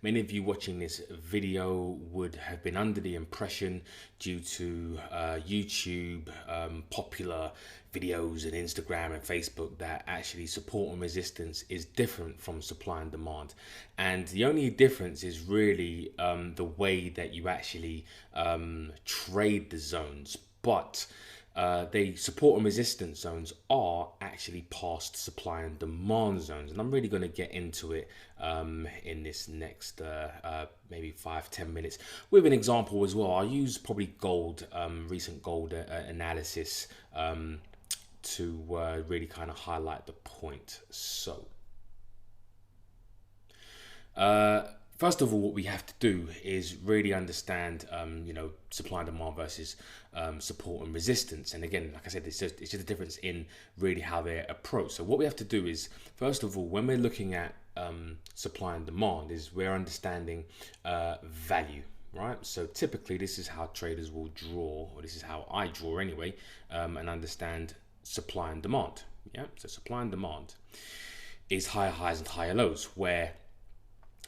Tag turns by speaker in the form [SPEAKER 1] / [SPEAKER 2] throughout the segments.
[SPEAKER 1] Many of you watching this video would have been under the impression, due to YouTube, popular videos and Instagram and Facebook, that actually support and resistance is different from supply and demand. And the only difference is really the way that you actually trade the zones. But the support and resistance zones are actually past supply and demand zones, and I'm really going to get into it in this next maybe 5-10 minutes with an example as well. I'll use probably gold, recent gold analysis to really kind of highlight the point. So first of all, what we have to do is really understand, supply and demand versus support and resistance. And again, like I said, it's just a difference in really how they're approached. So what we have to do is, first of all, when we're looking at supply and demand, is we're understanding value, right? So typically, this is how traders will draw, or this is how I draw anyway, and understand supply and demand. Yeah, so supply and demand is higher highs and higher lows, where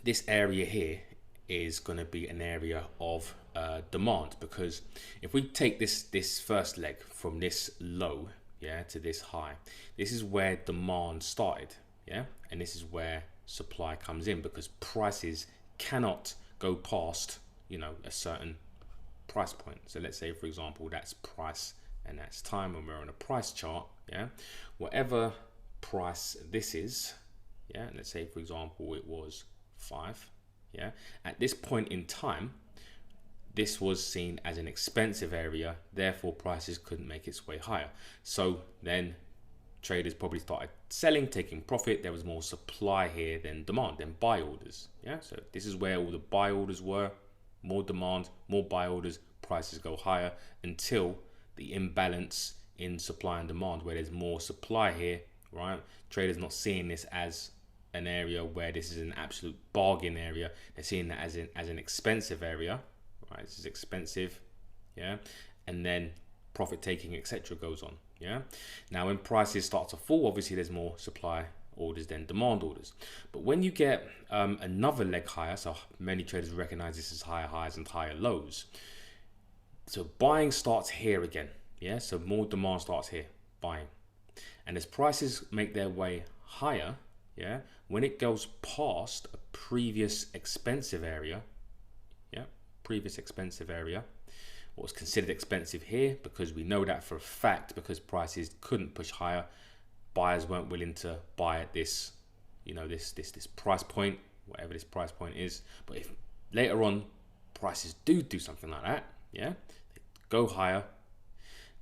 [SPEAKER 1] this area here is going to be an area of demand, because if we take this first leg from this low, yeah, to this high, this is where demand started, yeah, and this is where supply comes in, because prices cannot go past a certain price point. So let's say, for example, that's price and that's time, and we're on a price chart, yeah, whatever price this is, yeah, let's say, for example, it was 5, yeah, at this point in time, this was seen as an expensive area, therefore prices couldn't make its way higher. So then traders probably started selling, taking profit. There was more supply here than demand, than buy orders, yeah. So this is where all the buy orders were, more demand, more buy orders, prices go higher, until the imbalance in supply and demand, where there's more supply here, right? Traders not seeing this as an area where this is an absolute bargain area. They're seeing that as an expensive area, right? This is expensive, yeah, and then profit taking, etc., goes on, yeah. Now when prices start to fall, obviously there's more supply orders than demand orders. But when you get another leg higher, so many traders recognize this as higher highs and higher lows, so buying starts here again, yeah. So more demand starts here, buying, and as prices make their way higher, yeah, when it goes past a previous expensive area, yeah, previous expensive area, what was considered expensive here, because we know that for a fact, because prices couldn't push higher, buyers weren't willing to buy at this, this price point, whatever this price point is. But if later on prices do something like that, yeah, they go higher,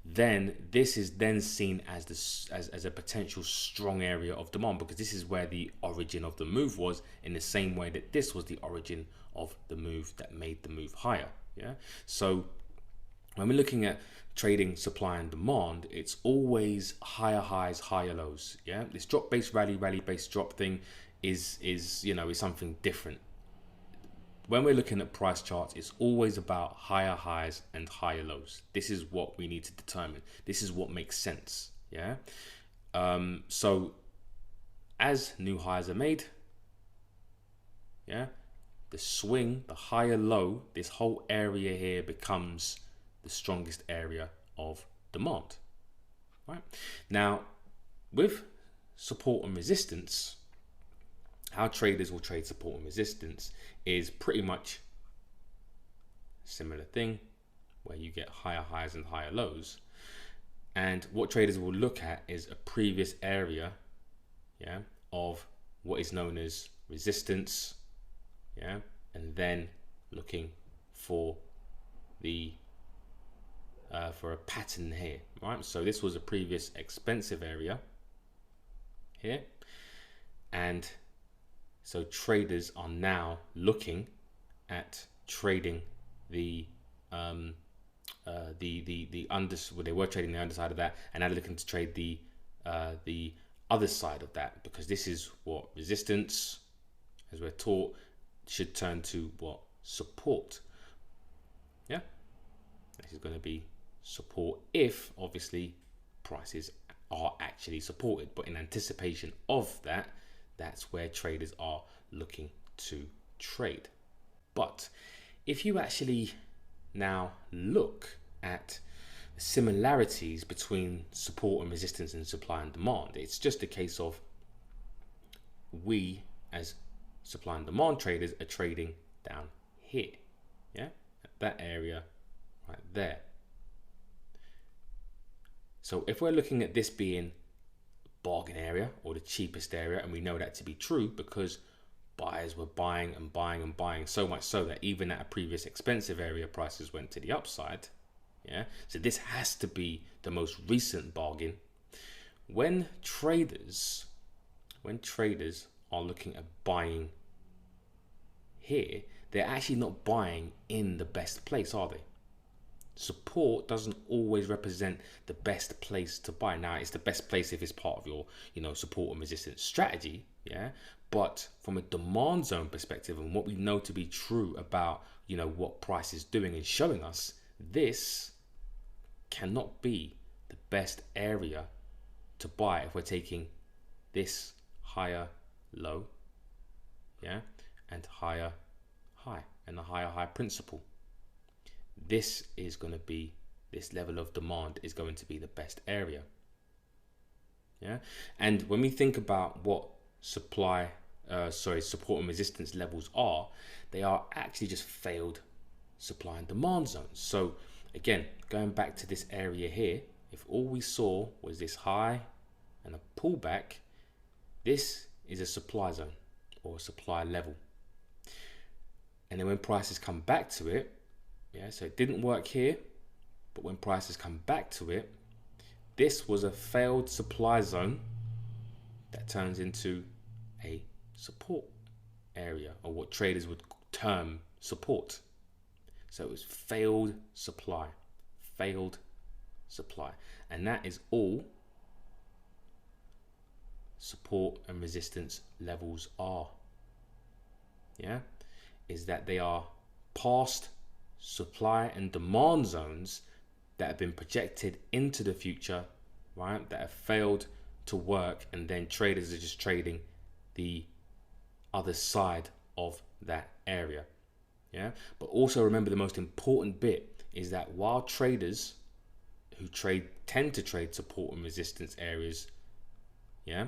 [SPEAKER 1] then this is then seen as a potential strong area of demand, because this is where the origin of the move was, in the same way that this was the origin of the move that made the move higher, yeah. So when we're looking at trading supply and demand, it's always higher highs, higher lows, yeah. This drop based rally based drop thing is something different. When we're looking at price charts, it's always about higher highs and higher lows. This is what we need to determine. This is what makes sense, yeah. So as new highs are made, yeah, the swing, the higher low, this whole area here becomes the strongest area of demand, right? Now, with support and resistance, how traders will trade support and resistance is pretty much a similar thing, where you get higher highs and higher lows. And what traders will look at is a previous area, yeah, of what is known as resistance, yeah, and then looking for the for a pattern here, right? So this was a previous expensive area here, and so traders are now looking at trading the under, well, they were trading the underside of that, and now they're looking to trade the other side of that, because this is what resistance, as we're taught, should turn to what? Support. Yeah, this is going to be support if obviously prices are actually supported, but in anticipation of that, that's where traders are looking to trade. But if you actually now look at the similarities between support and resistance and supply and demand, it's just a case of we as supply and demand traders are trading down here, yeah, at that area right there. So if we're looking at this being bargain area or the cheapest area, and we know that to be true because buyers were buying and buying and buying, so much so that even at a previous expensive area, prices went to the upside. Yeah, so this has to be the most recent bargain. When traders are looking at buying here, they're actually not buying in the best place, are they? Support doesn't always represent the best place to buy. Now, it's the best place if it's part of your, support and resistance strategy, yeah. But from a demand zone perspective and what we know to be true about, what price is doing and showing us, this cannot be the best area to buy if we're taking this higher low, yeah, and higher high, and the higher high principle. This level of demand is going to be the best area. Yeah. And when we think about what support and resistance levels are, they are actually just failed supply and demand zones. So again, going back to this area here, if all we saw was this high and a pullback, this is a supply zone or a supply level. And then when prices come back to it, yeah, so it didn't work here, but when prices come back to it, this was a failed supply zone that turns into a support area, or what traders would term support. So it was failed supply. And that is all support and resistance levels are. Yeah, is that they are past supply and demand zones that have been projected into the future, right? That have failed to work, and then traders are just trading the other side of that area. Yeah. But also remember, the most important bit is that while traders who tend to trade support and resistance areas, yeah,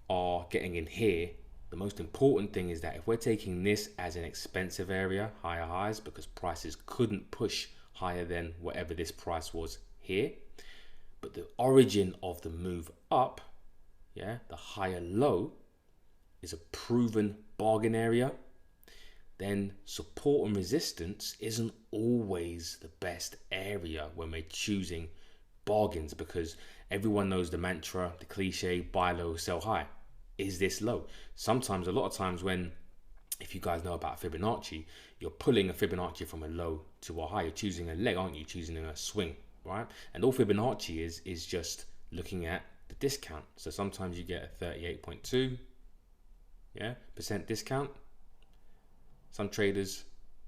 [SPEAKER 1] are getting in here, the most important thing is that if we're taking this as an expensive area, higher highs, because prices couldn't push higher than whatever this price was here, but the origin of the move up, yeah, the higher low, is a proven bargain area, then support and resistance isn't always the best area when we're choosing bargains, because everyone knows the mantra, the cliche, buy low, sell high. Is this low? Sometimes, a lot of times, if you guys know about Fibonacci, you're pulling a Fibonacci from a low to a high. You're choosing a leg, aren't you? Choosing a swing, right? And all Fibonacci is just looking at the discount. So sometimes you get a 38.2% discount. Some traders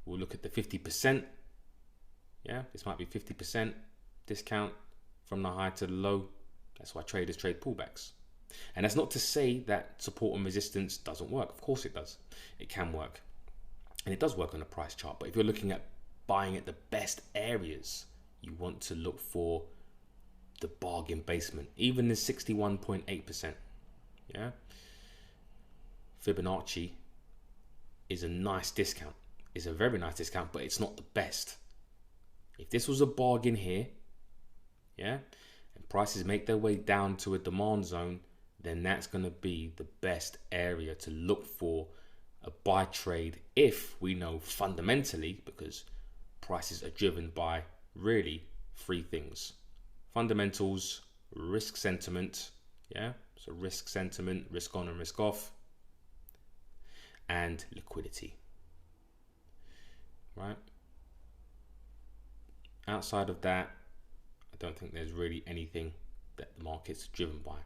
[SPEAKER 1] will look at the 50%. Yeah, this might be 50% discount from the high to the low. That's why traders trade pullbacks. And that's not to say that support and resistance doesn't work. Of course it does. It can work. And it does work on a price chart. But if you're looking at buying at the best areas, you want to look for the bargain basement. Even the 61.8%. Yeah. Fibonacci is a nice discount. It's a very nice discount, but it's not the best. If this was a bargain here, yeah, and prices make their way down to a demand zone, then that's going to be the best area to look for a buy trade, if we know fundamentally, because prices are driven by really three things: fundamentals, risk sentiment, yeah, so risk sentiment, risk on and risk off, and liquidity, right? Outside of that, I don't think there's really anything that the market's driven by.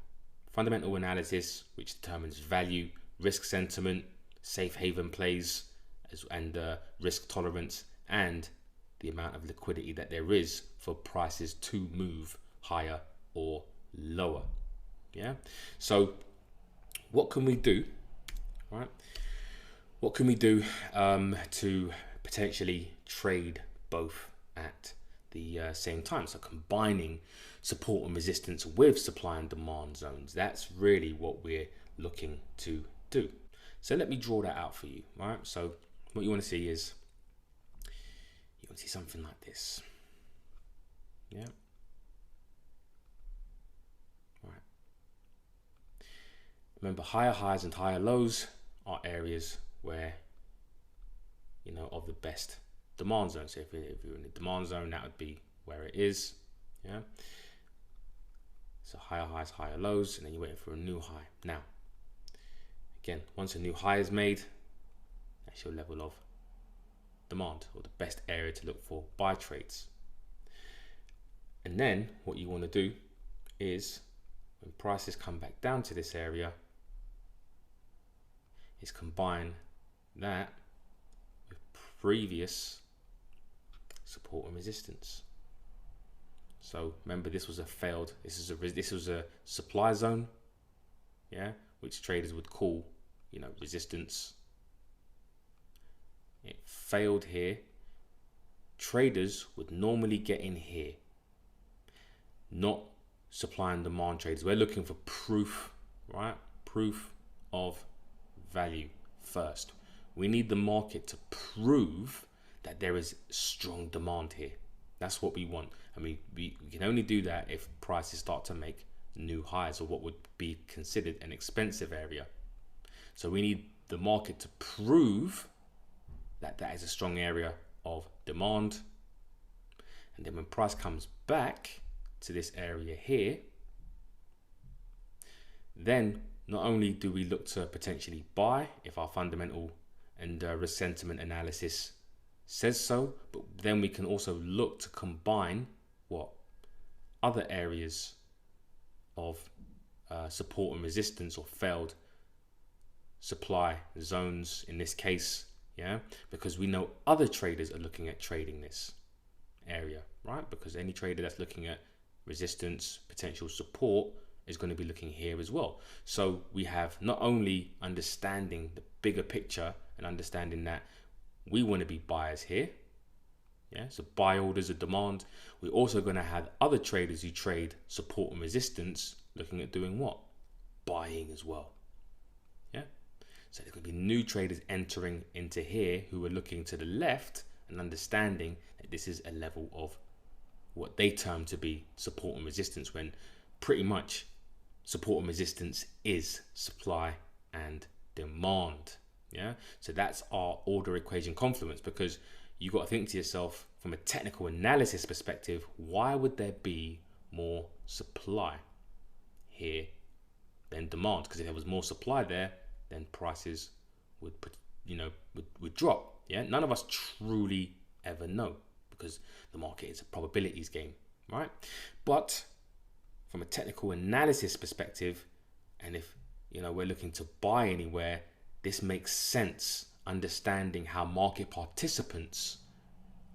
[SPEAKER 1] Fundamental analysis, which determines value, risk sentiment, safe haven plays, and risk tolerance, and the amount of liquidity that there is for prices to move higher or lower. Yeah. So what can we do? Right. What can we do to potentially trade both at the same time? So combining support and resistance with supply and demand zones. That's really what we're looking to do. So let me draw that out for you, right? So what you want to see is, you want to see something like this. Yeah. Right. Remember, higher highs and higher lows are areas where, you know, of the best demand zone. So if you're in the demand zone, that would be where it is. Yeah. So higher highs, higher lows, and then you're waiting for a new high. Now, again, once a new high is made, that's your level of demand, or the best area to look for buy trades. And then what you want to do is, when prices come back down to this area, is combine that with previous support and resistance. So remember, this was a supply zone, yeah, which traders would call, you know, resistance. It failed here. Traders would normally get in here, not supply and demand traders. We're looking for proof, right? Proof of value first. We need the market to prove that there is strong demand here. That's what we want. I mean, we can only do that if prices start to make new highs, or what would be considered an expensive area. So we need the market to prove that that is a strong area of demand. And then when price comes back to this area here, then not only do we look to potentially buy if our fundamental and sentiment analysis says so, but then we can also look to combine what other areas of support and resistance, or failed supply zones in this case, yeah, because we know other traders are looking at trading this area, right? Because any trader that's looking at resistance, potential support, is going to be looking here as well. So we have not only understanding the bigger picture and understanding that we want to be buyers here, yeah, so buy orders of demand. We're also going to have other traders who trade support and resistance looking at doing what? Buying as well. Yeah. So there's going to be new traders entering into here who are looking to the left and understanding that this is a level of what they term to be support and resistance, when pretty much support and resistance is supply and demand. Yeah. So that's our order equation confluence, because you got to think to yourself from a technical analysis perspective, why would there be more supply here than demand? Because if there was more supply there, then prices would would drop. Yeah. None of us truly ever know, because the market is a probabilities game, right? But from a technical analysis perspective, and if we're looking to buy anywhere, this makes sense, understanding how market participants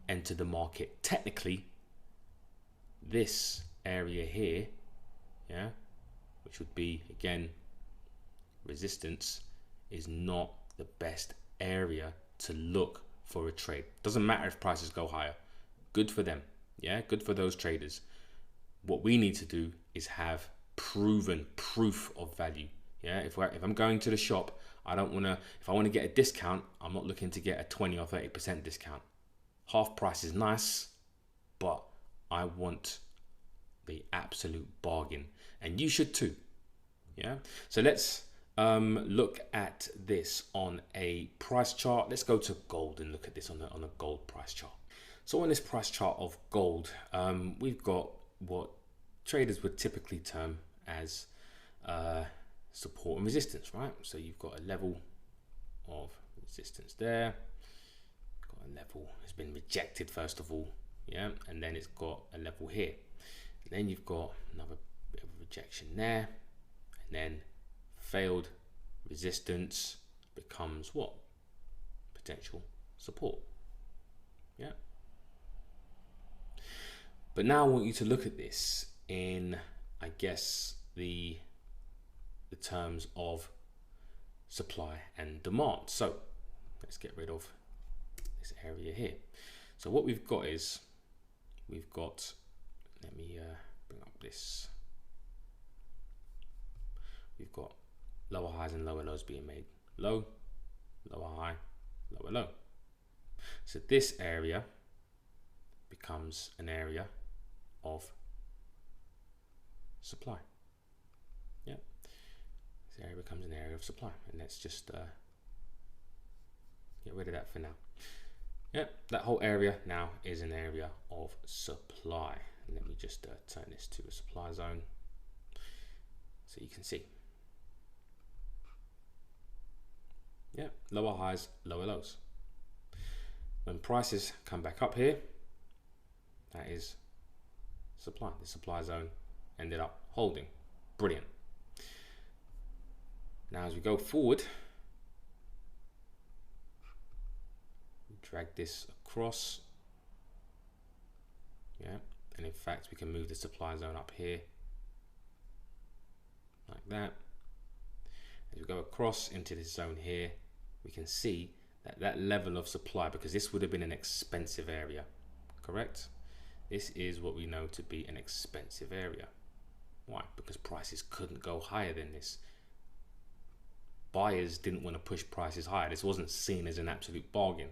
[SPEAKER 1] enter the market. Technically, this area here, yeah, which would be again resistance, is not the best area to look for a trade. Doesn't matter if prices go higher. Good for them. Yeah, good for those traders. What we need to do is have proven proof of value. Yeah, if I'm going to the shop, I don't want to, if I want to get a discount, I'm not looking to get a 20 or 30% discount. Half price is nice, but I want the absolute bargain, and you should too. Yeah, so let's look at this on a price chart. Let's go to gold and look at this on a gold price chart. So on this price chart of gold, we've got what traders would typically term as support and resistance, right? So you've got a level of resistance there, got a level has been rejected first of all, yeah, and then it's got a level here, and then you've got another bit of rejection there, and then failed resistance becomes what? Potential support. Yeah. But now I want you to look at this in, I guess, the terms of supply and demand. So let's get rid of this area here. So what we've got is, we've got, let me bring up this, we've got lower highs and lower lows being made. Low, lower high, lower low. So this area becomes an area of supply. Yeah, this area becomes an area of supply, and let's just get rid of that for now. Yeah, that whole area now is an area of supply. And let me just turn this to a supply zone so you can see. Yeah, lower highs, lower lows. When prices come back up here, that is supply. The supply zone ended up holding. Brilliant. Now as we go forward, we drag this across. Yeah, and in fact we can move the supply zone up here like that. As we go across into this zone here, we can see that that level of supply, because this would have been an expensive area, correct? This is what we know to be an expensive area. Why? Because prices couldn't go higher than this. Buyers didn't want to push prices higher. This wasn't seen as an absolute bargain.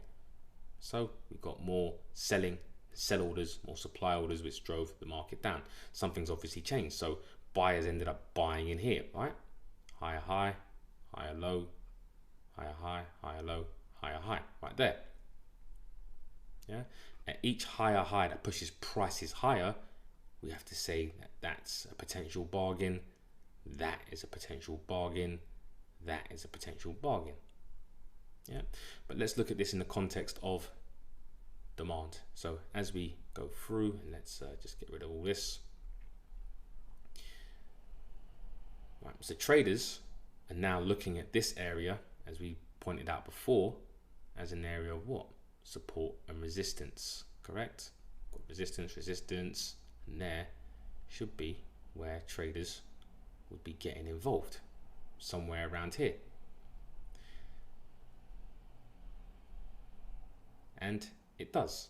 [SPEAKER 1] So we got more selling, sell orders, more supply orders, which drove the market down. Something's obviously changed. So buyers ended up buying in here, right? Higher high, higher low, higher high, higher low, higher high, right there. Yeah. At each higher high that pushes prices higher, we have to say that that's a potential bargain. That is a potential bargain. That is a potential bargain. Yeah. But let's look at this in the context of demand. So as we go through, and let's just get rid of all this. Right. So traders are now looking at this area, as we pointed out before, as an area of what? Support and resistance, correct? Got resistance, resistance, and there should be where traders would be getting involved, somewhere around here. And it does,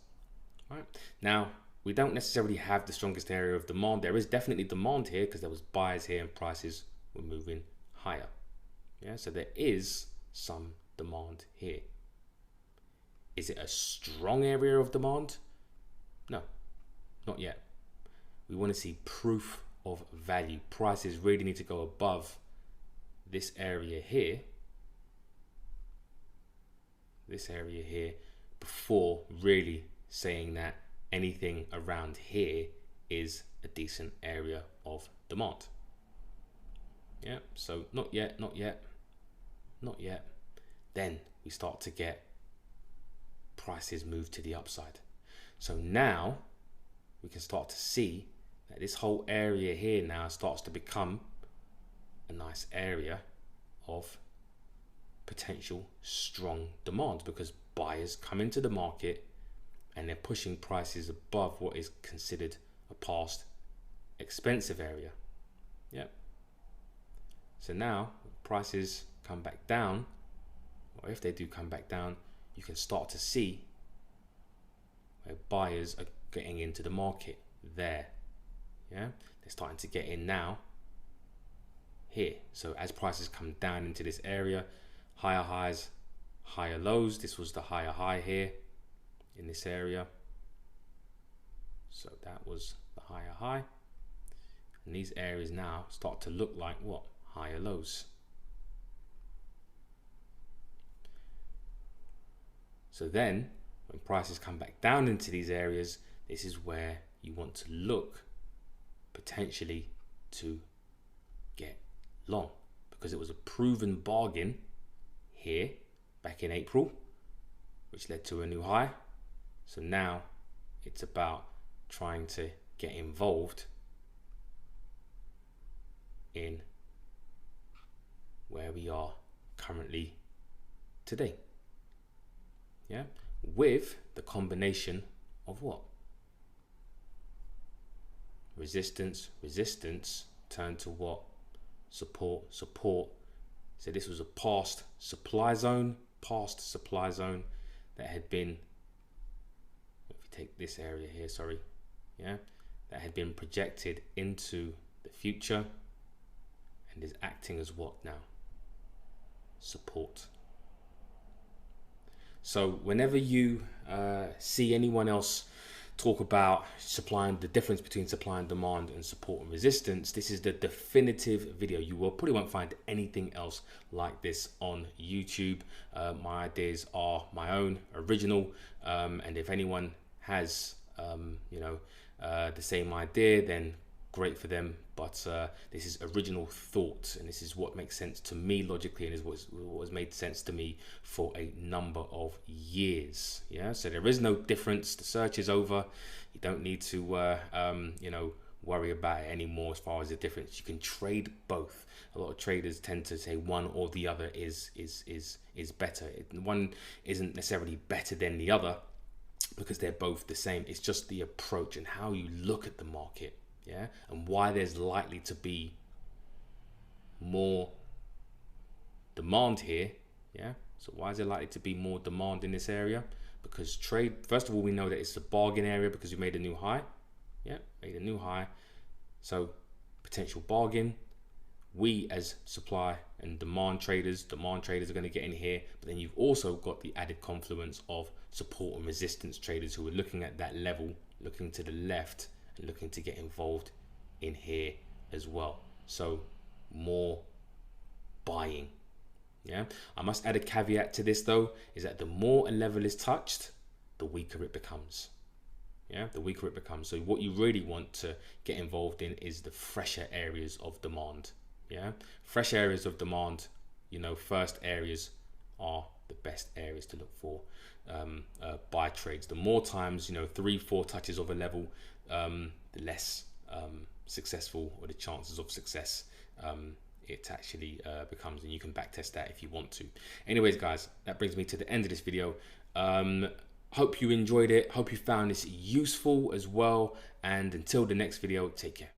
[SPEAKER 1] right? Now, we don't necessarily have the strongest area of demand. There is definitely demand here because there was buyers here and prices were moving higher. Yeah, so there is some demand here. Is it a strong area of demand? No, not yet. We want to see proof of value. Prices really need to go above this area here, before really saying that anything around here is a decent area of demand. Yeah, so not yet, not yet, not yet. Then we start to get prices move to the upside. So now we can start to see that this whole area here now starts to become a nice area of potential strong demand, because buyers come into the market and they're pushing prices above what is considered a past expensive area. Yeah. So now prices come back down, or if they do come back down, you can start to see where buyers are getting into the market there. Yeah, they're starting to get in now here. So as prices come down into this area, higher highs, higher lows. This was the higher high here in this area. So that was the higher high. And these areas now start to look like what? Higher lows. So then when prices come back down into these areas, this is where you want to look potentially to get long, because it was a proven bargain here back in April, which led to a new high. So now it's about trying to get involved in where we are currently today. Yeah, with the combination of what? Resistance, resistance turned to what? Support, support. So this was a past supply zone, past supply zone that had been, if you take this area here, sorry, yeah, that had been projected into the future and is acting as what now? Support. So whenever you see anyone else talk about the difference between supply and demand and support and resistance, this is the definitive video. You probably won't find anything else like this on YouTube. My ideas are my own, original, and if anyone has the same idea, then great for them, but this is original thought, and this is what makes sense to me logically, and is what has made sense to me for a number of years. Yeah, so there is no difference. The search is over. You don't need to worry about it anymore as far as the difference. You can trade both. A lot of traders tend to say one or the other is better. One isn't necessarily better than the other because they're both the same. It's just the approach and how you look at the market. Yeah, and why there's likely to be more demand here. Yeah, so why is there likely to be more demand in this area? Because first of all, we know that it's a bargain area because we made a new high. Yeah, made a new high. So potential bargain. We as supply and demand traders are going to get in here, but then you've also got the added confluence of support and resistance traders who are looking at that level, looking to the left, and looking to get involved in here as well. So more buying. Yeah, I must add a caveat to this though, is that the more a level is touched, the weaker it becomes. Yeah, the weaker it becomes. So what you really want to get involved in is the fresher areas of demand. Yeah, fresh areas of demand, first areas are the best areas to look for buy trades. The more times, 3-4 touches of a level, the less successful, or the chances of success it actually becomes, and you can backtest that if you want to. Anyways guys, that brings me to the end of this video. Hope you enjoyed it, hope you found this useful as well, and until the next video, take care.